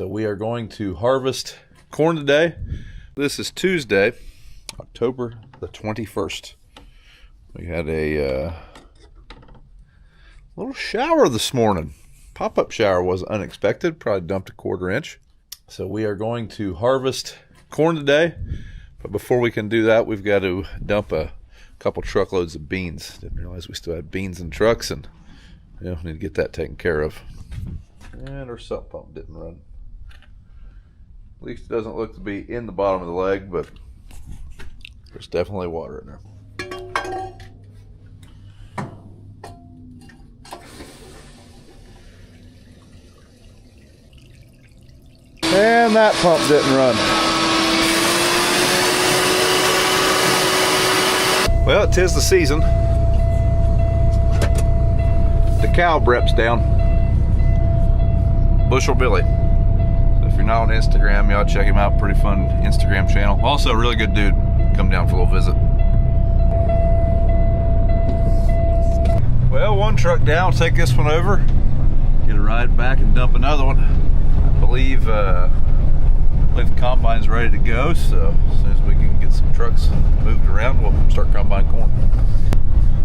So we are going to harvest corn today. This is Tuesday, October the 21st. We had a little shower this morning. Pop-up shower was unexpected, probably dumped a 1/4 inch. So we are going to harvest corn today. But before we can do that, we've got to dump a couple truckloads of beans. Didn't realize we still had beans in trucks, and we need to get that taken care of. And our sump pump didn't run. At least it doesn't look to be in the bottom of the leg, but there's definitely water in there. And that pump didn't run. Well, 'tis the season. The cow brep's down. Bushel Billy. If you're not on Instagram, y'all check him out. Pretty fun Instagram channel. Also a really good dude. Come down for a little visit. Well, one truck down. Take this one over. Get a ride back and dump another one. I believe the combine's ready to go. So as soon as we can get some trucks moved around, we'll start combining corn.